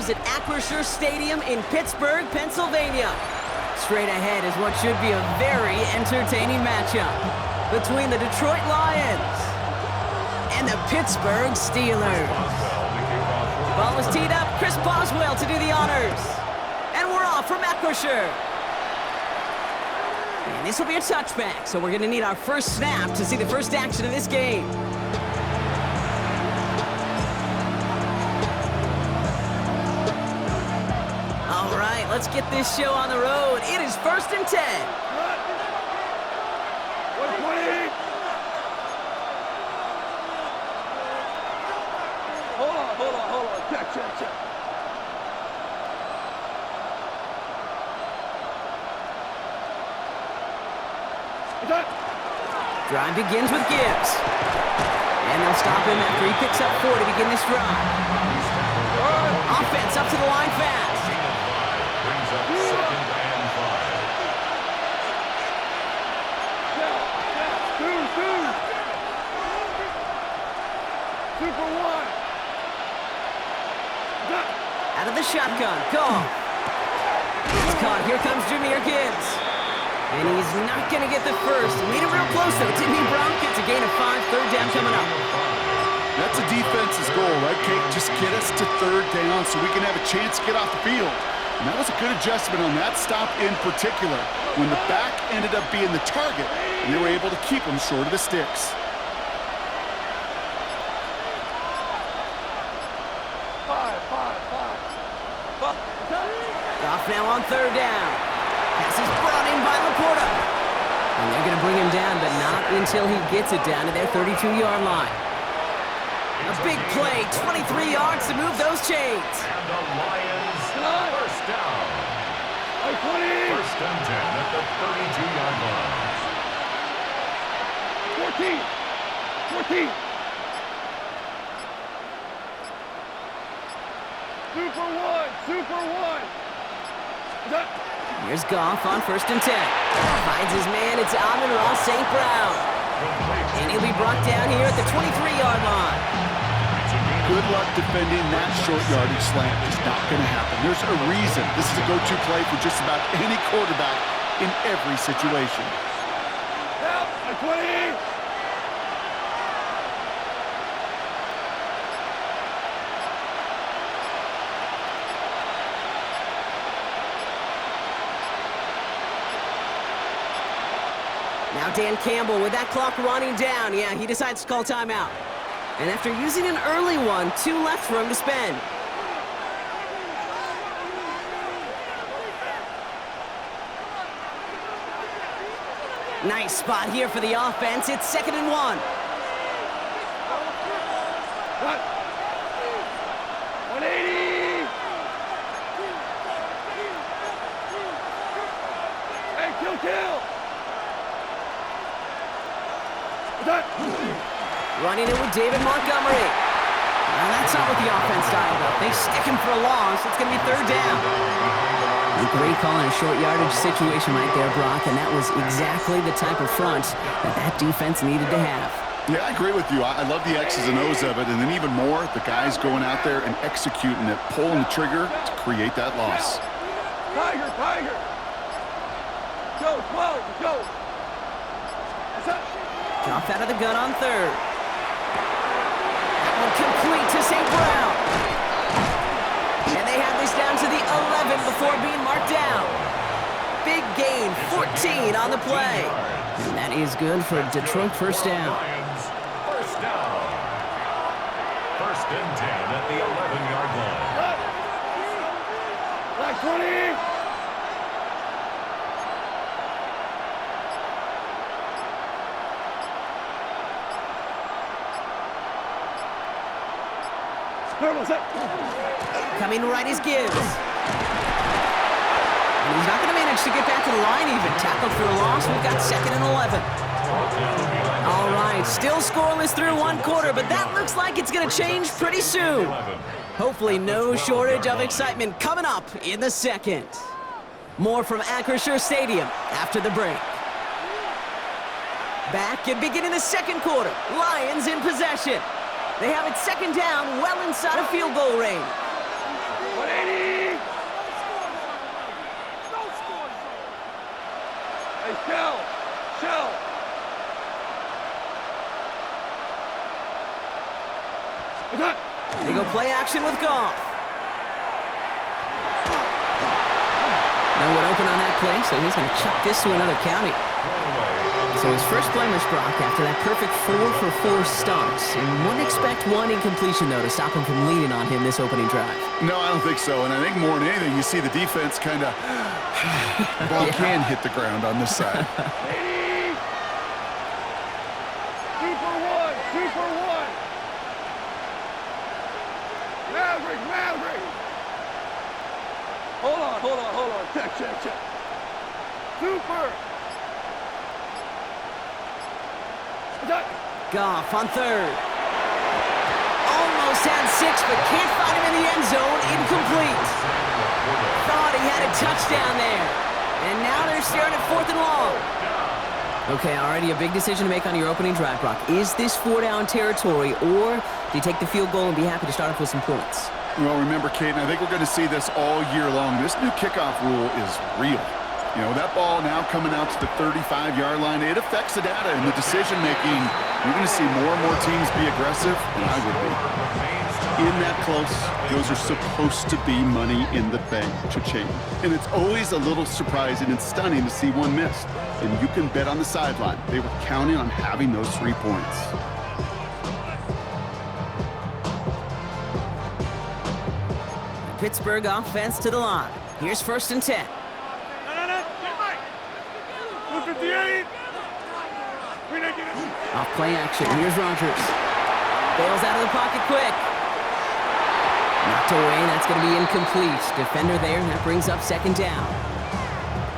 at Acrisure Stadium in Pittsburgh, Pennsylvania. Straight ahead is what should be a very entertaining matchup between the Detroit Lions and the Pittsburgh Steelers. Ball is teed up. Chris Boswell to do the honors. And we're off from Acrisure. And this will be a touchback, so we're going to need our first snap to see the first action of this game. All right, let's get this show on the road. It is 1st and 10. 120. Hold on. Check. Drive begins with Gibbs. And they'll stop him after he picks up 4 to begin this drive. Offense up to the line fast. Brings up 2nd and 5. Super one. Out of the shotgun. Call. It's caught. Here comes Jahmyr Gibbs. And he's not going to get the first. Made it real close, though, didn't he, Brown? Gets a gain of 5, 3rd down coming up. That's a defense's goal, right, Kate? Just get us to 3rd down so we can have a chance to get off the field. And that was a good adjustment on that stop in particular, when the back ended up being the target, and they were able to keep him short of the sticks. Off now on 3rd down. Pass is brought in by Laporta. And they're going to bring him down, but not until he gets it down to their 32-yard line. A big play, 23 yards to move those chains. And the Lions, first down. 1st and 10 at the 32-yard line. 14. Super one. Here's Goff on 1st and 10. Finds his man, it's Amon-Ra St. Brown. And he'll be brought down here at the 23-yard line. Good luck defending that short yardage slant. It's not going to happen. There's a reason this is a go-to play for just about any quarterback in every situation. Help! 20. Now Dan Campbell with that clock running down. Yeah, he decides to call timeout. And after using an early one, 2 left for him to spend. Nice spot here for the offense. It's 2nd and 1. 180. Hey, kill. Running it with David Montgomery. Well, that's not what the offense dialed up. They stick him for a loss. It's going to be 3rd down. A great call in a short yardage situation right there, Brock, and that was exactly the type of front that defense needed to have. Yeah, I agree with you. I love the X's and O's of it, and then even more, the guys going out there and executing it, pulling the trigger to create that loss. Tiger. Go, 12, go. Dropped out of the gun on 3rd. That one complete to St. Brown. And they have this down to the 11 before being marked down. Big gain, 14 on the play. And that is good for Detroit first down. Lions, first down. 1st and 10 at the 11-yard line. 20. Coming right is Gibbs. And he's not going to manage to get back to the line even. Tackled for a loss. We've got 2nd and 11. All right, still scoreless through 1 quarter, but that looks like it's going to change pretty soon. Hopefully no shortage of excitement coming up in the 2nd. More from Acrisure Stadium after the break. Back and beginning the 2nd quarter. Lions in possession. They have it 2nd down, well inside of field goal range. 180. go play action with Goff. No one open on that play, so he's going to chuck this to another county. So his first blemish, Brock, after that perfect 4-for-4 start. And wouldn't expect one incompletion, though, to stop him from leaning on him this opening drive. No, I don't think so. And I think more than anything, you see the defense kind of... ball can hit the ground on this side. 80. 2 for 1. 2 for 1. Maverick. Hold on. Check. Super. Goff on third. Almost had 6, but can't find him in the end zone. Incomplete. Thought he had a touchdown there. And now they're staring at 4th and long. Okay, already a big decision to make on your opening drive, Brock. Is this 4-down territory, or do you take the field goal and be happy to start off with some points? Well, remember, Kate, and I think we're going to see this all year long. This new kickoff rule is real. You know, that ball now coming out to the 35-yard line, it affects the data and the decision-making. You're going to see more and more teams be aggressive, and I would be. In that close, those are supposed to be money in the bank, cha-ching. And it's always a little surprising and stunning to see one missed. And you can bet on the sideline. They were counting on having those 3 points. Pittsburgh offense to the line. Here's 1st and 10. 158. Off play action. Here's Rodgers. Bails out of the pocket quick. Knocked away. That's going to be incomplete. Defender there. That brings up 2nd down.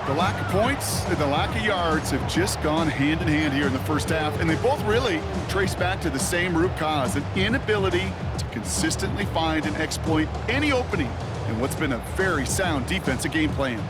The lack of points and the lack of yards have just gone hand in hand here in the first half, and they both really trace back to the same root cause, an inability to consistently find and exploit any opening in what's been a very sound defensive game plan.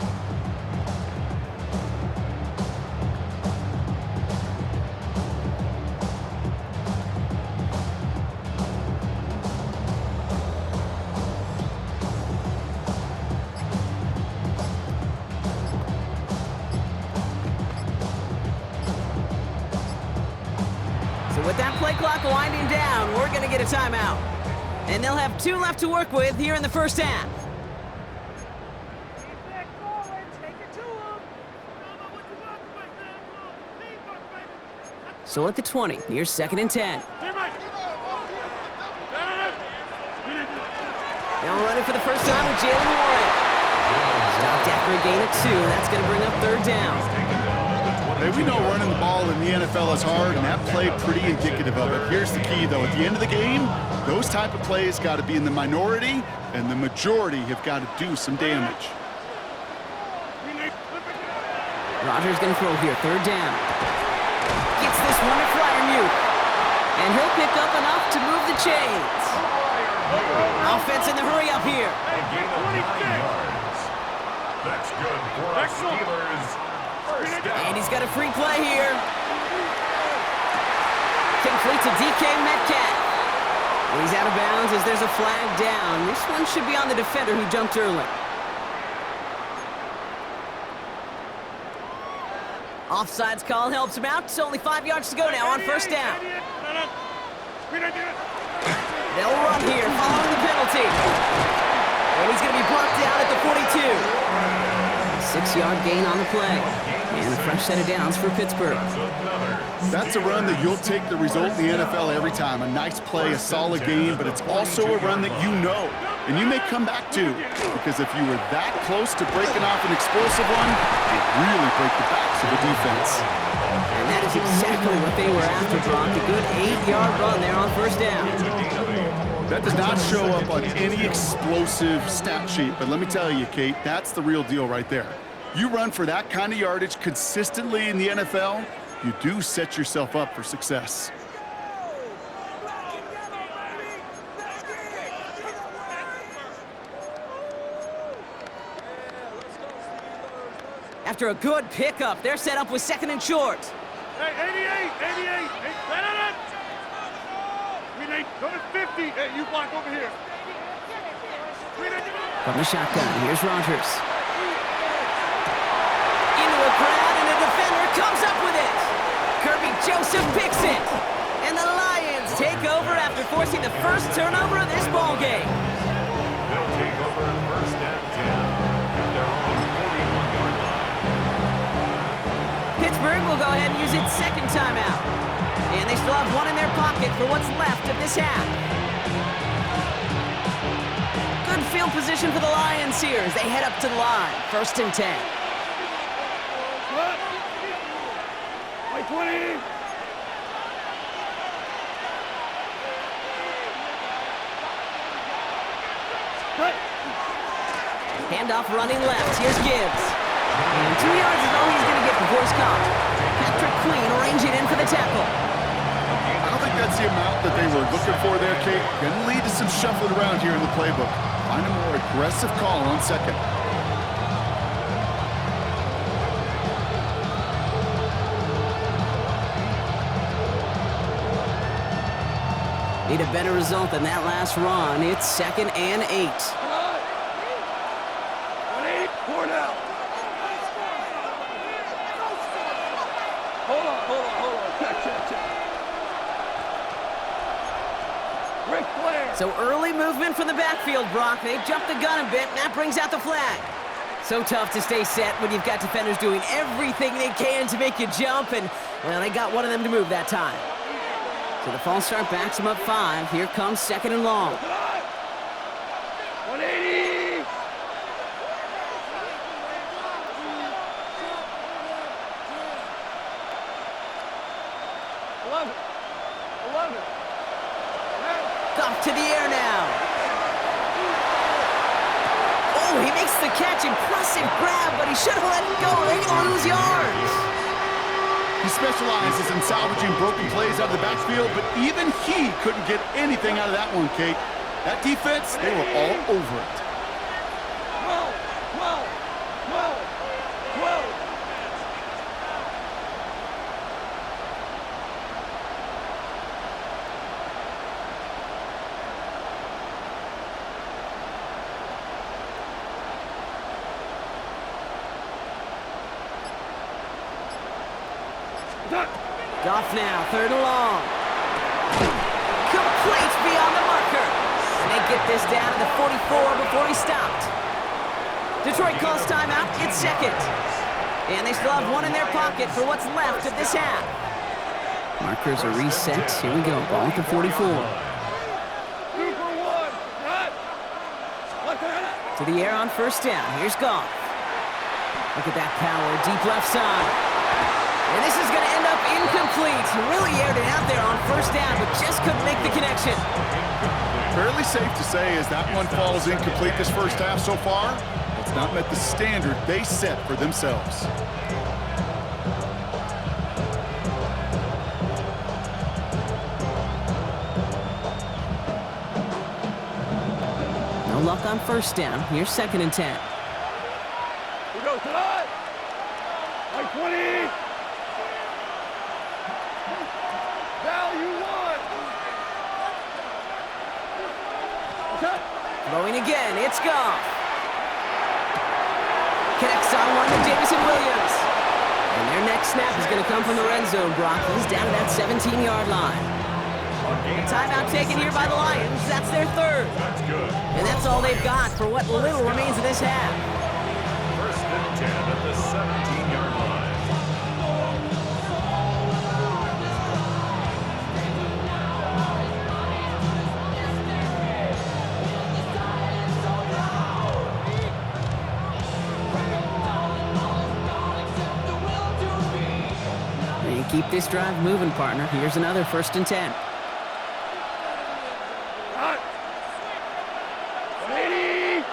With that play clock winding down, we're going to get a timeout. And they'll have 2 left to work with here in the first half. So at the 20, here's 2nd and 10. They'll run it for the first time with Jalen Warren. Stopped after a gain of 2. That's going to bring up 3rd down. Hey, we know running the ball in the NFL is hard, and that play pretty indicative of it. Here's the key, though. At the end of the game, those type of plays got to be in the minority, and the majority have got to do some damage. Rodgers going to throw here, 3rd down. Gets this one to Fryermuth. And he'll pick up enough to move the chains. Offense in the hurry up here. That's good for our Steelers. And he's got a free play here. Complete to DK Metcalf. And he's out of bounds as there's a flag down. This one should be on the defender who jumped early. Offsides call helps him out. It's only 5 yards to go now on 1st down. They'll run here following the penalty. And he's going to be brought down at the 42. 6-yard gain on the play. And a fresh set of downs for Pittsburgh. That's a run that you'll take the result in the NFL every time. A nice play, a solid game, but it's also a run that you know, and you may come back to, because if you were that close to breaking off an explosive one, it really break the backs of the defense. And that is exactly what they were after, Brock. A good 8-yard run there on 1st down. That does not show up on any explosive stat sheet, but let me tell you, Kate, that's the real deal right there. You run for that kind of yardage consistently in the NFL, you do set yourself up for success. After a good pickup, they're set up with 2nd and short. Hey, 88. Hey, go to 50. Hey, you block over here. From the shotgun, here's Rodgers. Into a crowd, and a defender comes up with it. Kirby Joseph picks it. And the Lions take take over after forcing the first turnover of this ball game. They'll take over first and 10 at their own 41-yard line. Pittsburgh will go ahead and use its second timeout. And they still have one in their pocket for what's left of this half. Good field position for the Lions here as they head up to the line. First and 10. Cut. Like 20. Cut. Handoff running left. Here's Gibbs. And 2 yards is all he's going to get before it's caught. Patrick Queen arranging in for the tackle. I don't think that's the amount that they were looking for there, Kate. Going to lead to some shuffling around here in the playbook. Find a more aggressive call on second. Need a better result than that last run. It's 2nd and 8. 180. Poured out. Hold on. Check. Ric Flair. So early movement from the backfield, Brock. They jumped the gun a bit, and that brings out the flag. So tough to stay set when you've got defenders doing everything they can to make you jump, and, well, they got one of them to move that time. So the false start backs him up 5. Here comes 2nd and long. 180. Goff to the air now. Oh, he makes the catch. Impressive grab, but he should have let it go. They're going to lose yards. He specializes in salvaging broken plays out of the backfield, but even he couldn't get anything out of that one, Kate. That defense, they were all over it. 12. Goff now, 3rd and long. Complete beyond the marker. And they get this down to the 44 before he stopped. Detroit calls timeout. It's 2nd. And they still have one in their pocket for what's left of this half. Markers are reset. Here we go. Ball at the 44. 2 for 1. Cut. Look at it. To the air on first down. Here's Goff. Look at that power. Deep left side. And this is going to end up incomplete. He really aired it out there on first down, but just couldn't make the connection. Fairly safe to say as that one falls incomplete this first half so far, it's not met the standard they set for themselves. No luck on first down. Here's 2nd and 10. We go tonight. Like 20. Throwing again, it's Goff. Connects on one to Jameson Williams. And their next snap is going to come from the red zone, Brock. He's down to that 17-yard line. A timeout taken here by the Lions. That's their 3rd. That's good. And that's all they've got for what little remains of this half. First and 10 at the 17-yard line. Keep this drive moving, partner. Here's another 1st and 10. Cut. 180.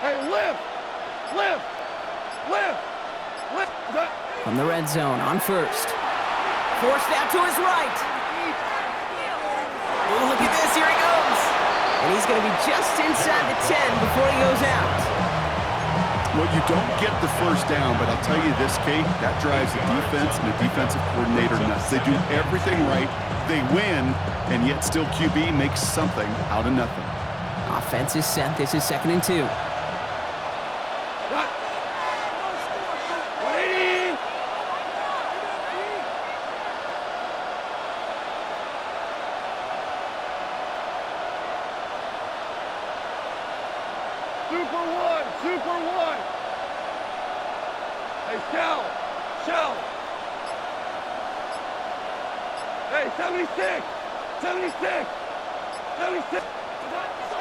Hey, lift. From the red zone on first. Forced out to his right. Oh, look at this. Here he goes. And he's going to be just inside the 10 before he goes out. Well, you don't get the first down, but I'll tell you this, Kate, that drives the defense and the defensive coordinator nuts. They do everything right. They win, and yet still QB makes something out of nothing. Offense is set. This is 2nd and 2. Cut. 180. Super one. Super one. Hey, shell. Shell. Hey, 76. 76. 76.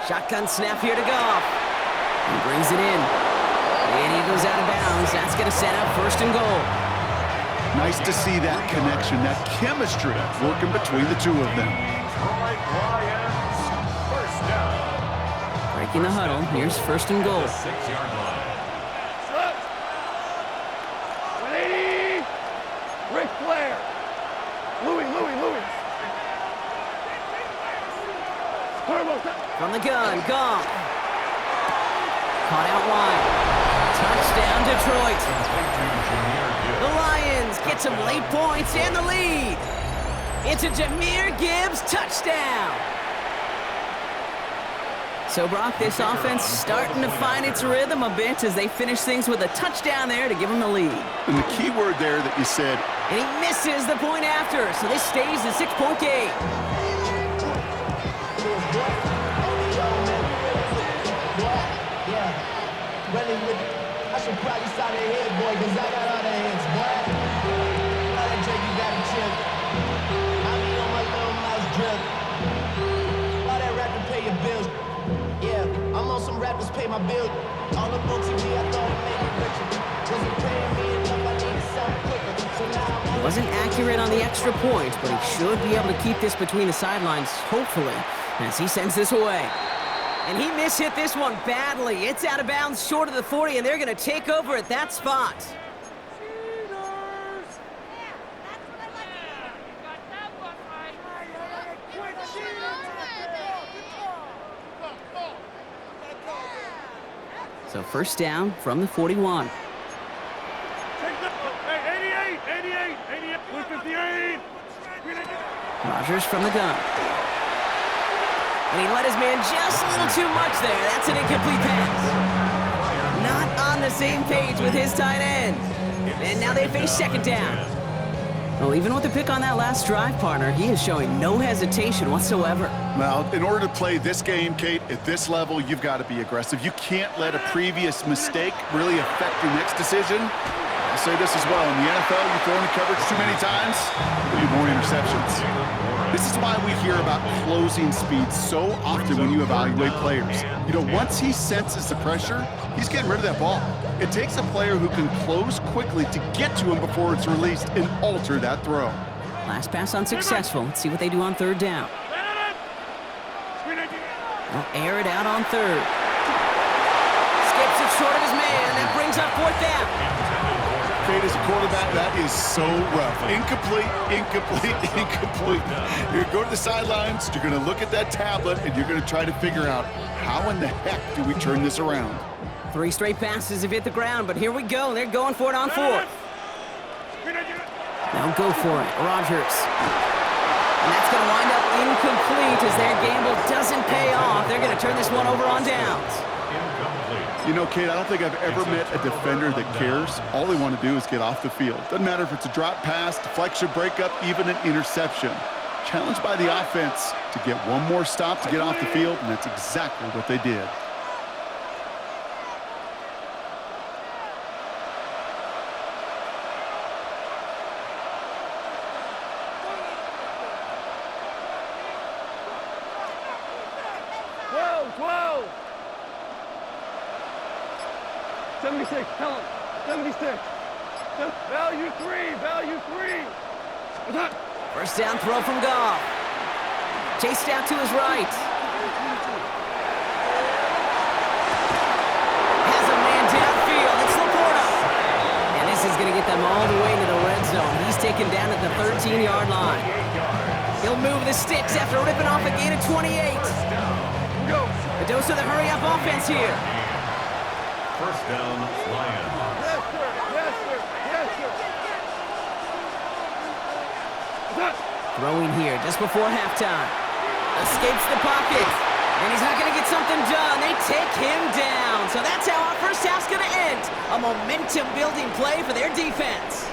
Shotgun snap here to Goff. He brings it in. And he goes out of bounds. That's going to set up 1st and goal. Nice to see that connection, that chemistry working between the two of them. Detroit Lions, first down. Breaking the huddle. Here's 1st and goal. The 6-yard line. Slip. 180. Ric Flair. Louis. Turbo. From the gun, Goff. Caught out wide. Touchdown, Detroit. The Lions get some late points and the lead. It's a Jahmyr Gibbs touchdown. So, Brock, this offense starting to find its rhythm a bit as they finish things with a touchdown there to give them the lead. And the key word there that you said, And he misses the point after, so this stays a 6-point game. I should probably start a head, boy, cause I got all the heads, boy. All that drink, you gotta chill. I be on my little mouse drip. All that rapping, pay your bills. Yeah, I'm on some rappers, pay my bills. All up on TV, I thought it made me richer. Wasn't paying me enough, I needed something quicker. So now I'm He wasn't accurate on the extra point, but he should be able to keep this between the sidelines, hopefully, as he sends this away. And he mishit this one badly. It's out of bounds short of the 40, and they're going to take over at that spot. So 1st down from the 41. Hey, 88. 158. Rodgers from the gun. And he let his man just a little too much there. That's an incomplete pass. Not on the same page with his tight end. And now they face 2nd down. Well, even with the pick on that last drive, partner, he is showing no hesitation whatsoever. well, in order to play this game, Kate, at this level, you've got to be aggressive. You can't let a previous mistake really affect your next decision. I'll say this as well. In the NFL, you throw into coverage too many times, there'll be more interceptions. This is why we hear about closing speed so often when you evaluate players. You know, once he senses the pressure, he's getting rid of that ball. It takes a player who can close quickly to get to him before it's released and alter that throw. Last pass unsuccessful. Let's see what they do on 3rd down. They'll air it out on 3rd. Skips it short of his man. That brings up 4th down. Kate, as a quarterback, that is so rough. Incomplete. You're going to go to the sidelines, you're going to look at that tablet, and you're going to try to figure out how in the heck do we turn this around. 3 straight passes have hit the ground, but here we go. They're going for it on 4th. Now go for it, Rodgers. And that's going to wind up incomplete as their gamble doesn't pay off. They're going to turn this one over on downs. You know, Kate, I don't think I've ever met a defender that cares. All they want to do is get off the field. Doesn't matter if it's a drop pass, deflection, breakup, even an interception. Challenged by the offense to get one more stop to get off the field, and that's exactly what they did. Whoa! 76, tell him. 76. Value three. What's that? 1st down throw from Goff. Chased out to his right. Has a man downfield. It's Laporta. And this is going to get them all the way into the red zone. He's taken down at the 13-yard line. He'll move the sticks after ripping off a gain of 28. Go. A dose of the hurry-up offense here. 1st down, Lions. Yes, sir. What's that? Throwing here just before halftime. Escapes the pocket. And he's not going to get something done. They take him down. So that's how our first half's going to end. A momentum-building play for their defense.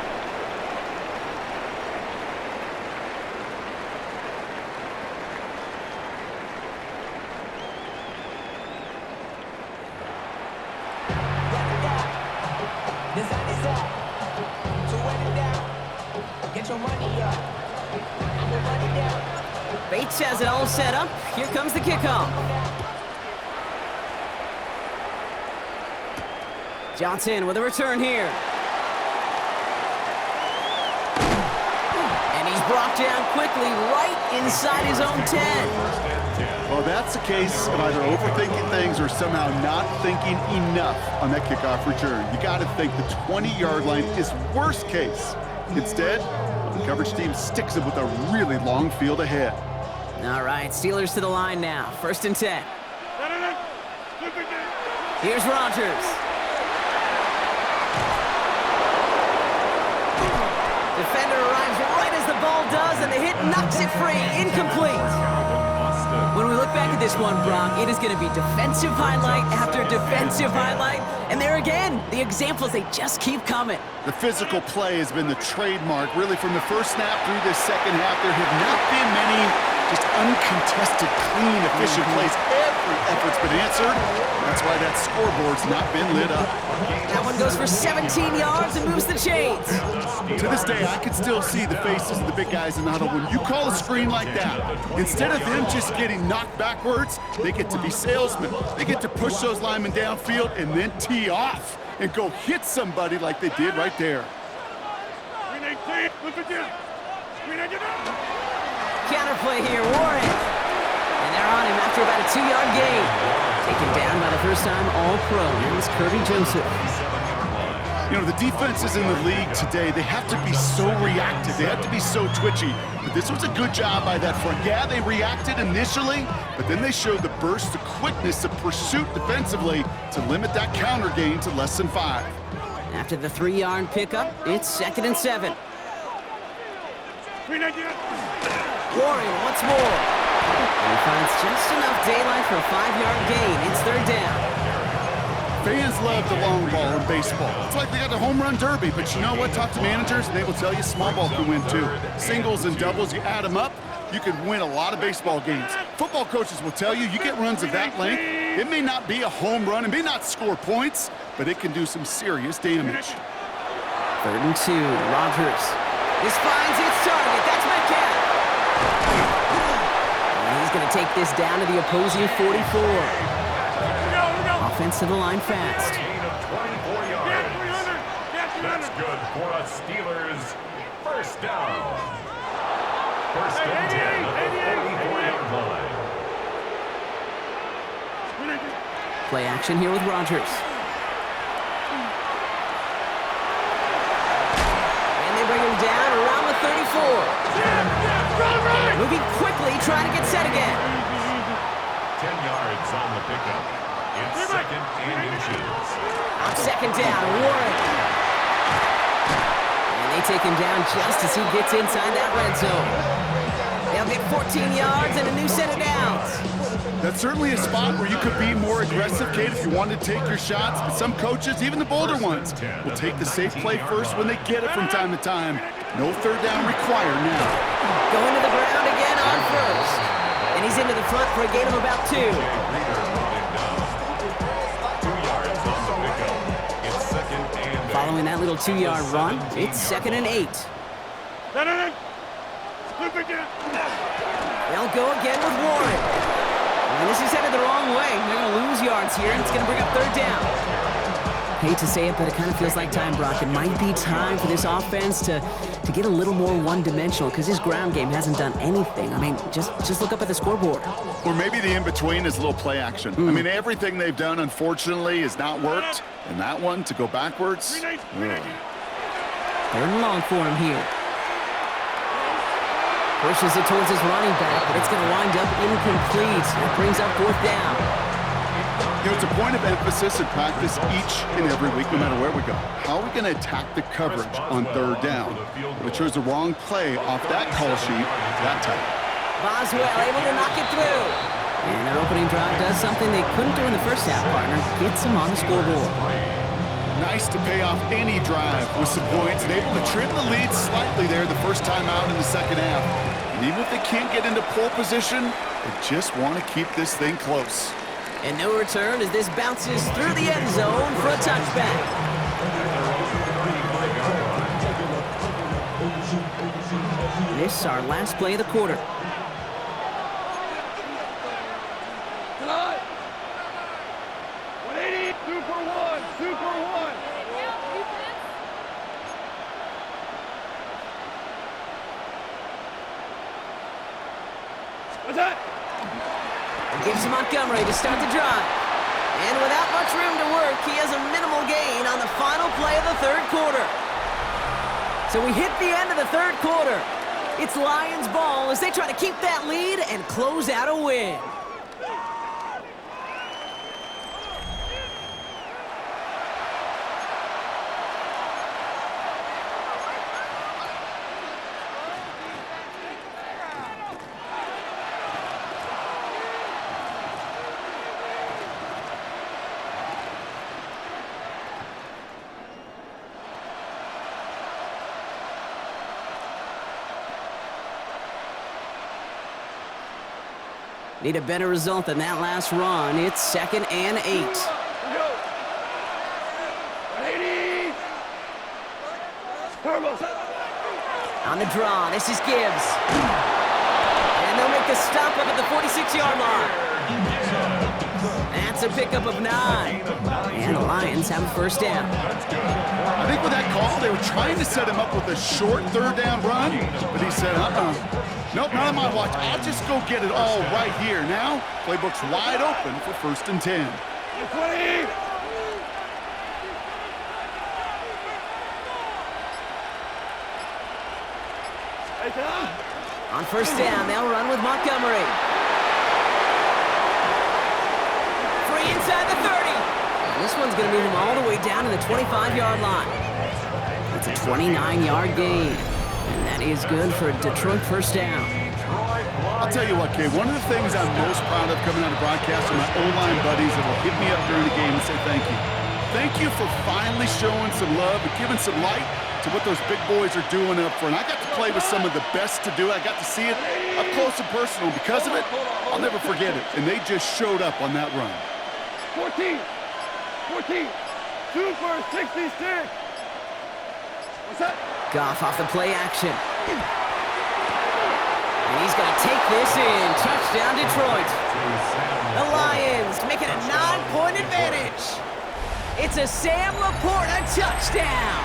Bates has it all set up. Here comes the kickoff. Johnson with a return here. And he's brought down quickly right inside his own 10. Well, that's a case of either overthinking things or somehow not thinking enough on that kickoff return. You got to think the 20-yard line is worst case. Instead, the coverage team sticks him with a really long field ahead. All right, Steelers to the line now. 1st and 10. Here's Rodgers. Defender arrives right as the ball does, and the hit knocks it free. Incomplete. When we look back at this one, Brock, it is going to be defensive highlight after defensive highlight. And there again, the examples, they just keep coming. The physical play has been the trademark, really, from the first snap through this second half. There have not been many just uncontested, clean, efficient plays. Every effort's been answered. That's why that scoreboard's not been lit up. That one goes for 17 yards and moves the chains. To this day, I can still see the faces of the big guys in the huddle. When you call a screen like that, instead of them just getting knocked backwards, they get to be salesmen. They get to push those linemen downfield and then tee off and go hit somebody like they did right there. Counterplay here, Warren. And they're on him after about a 2-yard gain. Taken down by the first-time All-Pro. Here's Kirby Joseph. You know, the defenses in the league today, they have to be so reactive. They have to be so twitchy. But this was a good job by that front. Yeah, they reacted initially, but then they showed the burst, the quickness of pursuit defensively to limit that counter gain to less than 5. After the 3-yard pickup, it's 2nd and 7. Warren once more. And he finds just enough daylight for a 5-yard gain. It's 3rd down. Fans love the long ball in baseball. It's like they got the home run derby, but you know what? Talk to managers, and they will tell you small ball can win too. Singles and doubles, you add them up, you can win a lot of baseball games. Football coaches will tell you get runs of that length. It may not be a home run, it may not score points, but it can do some serious damage. 3rd and 2, Rodgers. This finds its target. That's Metcalf. And he's going to take this down to the opposing 44. Offense to the line fast. Gain of 24 yards. That's good for a Steelers first down. 1st and 10 at the 44-yard line. Play action here with Rodgers. And they bring him down around the 34. Moving quickly, trying to get set again. 10 yards on the pickup. It's 2nd and inches. On 2nd down, Warren. And they take him down just as he gets inside that red zone. They'll get 14 yards and a new set of downs. That's certainly a spot where you could be more aggressive, Kate, if you wanted to take your shots. But some coaches, even the bolder ones, will take the safe play first when they get it from time to time. No 3rd down required now. Going to the ground again on 1st. And he's into the front for a gain of about 2. Following that little 2-yard run, it's 2nd and 8. They'll go again with Warren. And this is headed the wrong way. They're going to lose yards here, and it's going to bring up 3rd down. Hate to say it, but it kind of feels like time, Brock. It might be time for this offense to get a little more one-dimensional because his ground game hasn't done anything. I mean, just look up at the scoreboard. Or maybe the in-between is a little play action. I mean, everything they've done, unfortunately, has not worked. And that one, to go backwards, 3rd and long for him here. Pushes it towards his running back, but it's going to wind up incomplete. That brings up 4th down. You know, it's a point of emphasis in practice each and every week, no matter where we go. How are we going to attack the coverage on 3rd down? We chose the wrong play off that call sheet that time. Boswell able to knock it through. And their opening drive does something they couldn't do in the first half, partner. Gets them on the scoreboard. Nice to pay off any drive with some points and able to trim the lead slightly there the first time out in the second half. And even if they can't get into pole position, they just want to keep this thing close. And no return as this bounces through the end zone for a touchback. This is our last play of the quarter. Tonight. 180. 2 for 1. 2 for 1. What's that? It gives Montgomery to start the drive. And without much room to work, he has a minimal gain on the final play of the third quarter. So we hit the end of the third quarter. It's Lions ball as they try to keep that lead and close out a win. Need a better result than that last run. It's 2nd and 8. Here we go. 180. Turbo. On the draw, this is Gibbs. And they'll make the stop up at the 46-yard line. That's a pickup of 9. And the Lions have a first down. I think with that call, they were trying to set him up with a short third down run, but he said, nope, not on my watch. I'll just go get it all right here. Now, playbook's wide open for 1st and 10. 20. Hey, Tom. On first down, they'll run with Montgomery. Free inside the 30. And this one's going to move him all the way down to the 25-yard line. It's a 29-yard gain. And that is good for a Detroit first down. I'll tell you what, Kay, one of the things I'm most proud of coming out of broadcast are my O-line buddies that will hit me up during the game and say thank you. Thank you for finally showing some love and giving some light to what those big boys are doing up front. I got to play with some of the best to do it. I got to see it up close and personal. Because of it, I'll never forget it. And they just showed up on that run. 14. 14. 2 for 66. What's that? Goff off the play action. And he's going to take this in. Touchdown, Detroit. The Lions making a 9-point advantage. It's a Sam Laporta touchdown.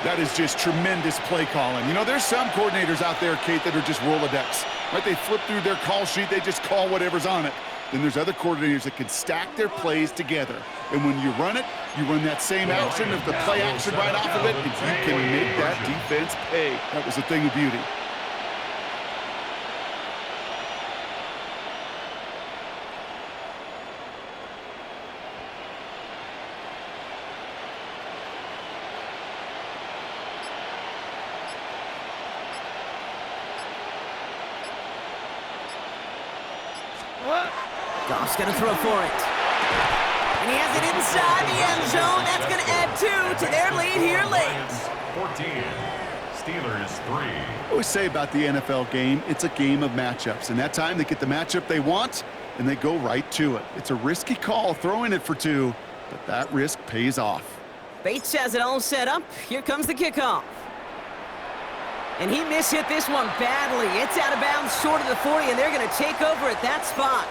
That is just tremendous play calling. You know, there's some coordinators out there, Kate, that are just Rolodex. Right? They flip through their call sheet. They just call whatever's on it. Then there's other coordinators that can stack their plays together. And when you run it, you run that same action of the play action right off of it, and you can make that defense pay. That was a thing of beauty. Goff's going to throw for it. And he has it inside the end zone. That's going to add 2 to their lead here late. 14. Steelers 3. I always say about the NFL game, it's a game of matchups. And that time they get the matchup they want, and they go right to it. It's a risky call throwing it for 2, but that risk pays off. Bates has it all set up. Here comes the kickoff. And he mishit this one badly. It's out of bounds short of the 40, and they're going to take over at that spot.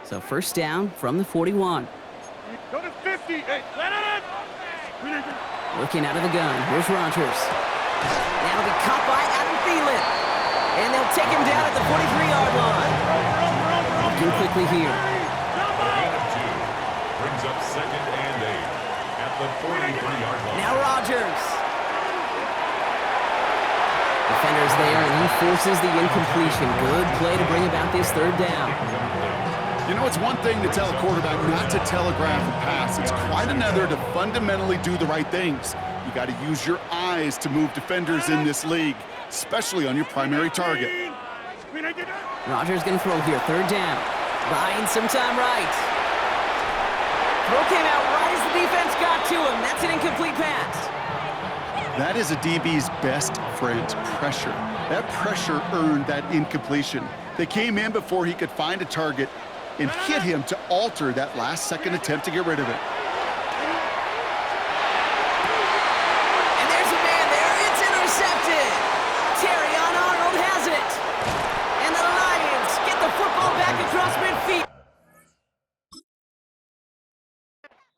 So first down from the 41. Go to 50. Hey, let it in. Looking out of the gun. Here's Rodgers. That'll be caught by Adam Thielen. And they'll take him down at the 43-yard line. Looking quickly here. Gain of 2. Brings up 2nd and 8 at the 43-yard line. Now Rodgers. Defender's there, and he forces the incompletion. Good play to bring about this third down. You know, it's one thing to tell a quarterback not to telegraph a pass. It's quite another to fundamentally do the right things. You got to use your eyes to move defenders in this league, especially on your primary target. Rodgers going to throw here, third down. Buying some time right. Throw came out right as the defense got to him. That's an incomplete pass. That is a DB's best friend, pressure. That pressure earned that incompletion. They came in before he could find a target and hit him to alter that last-second attempt to get rid of it.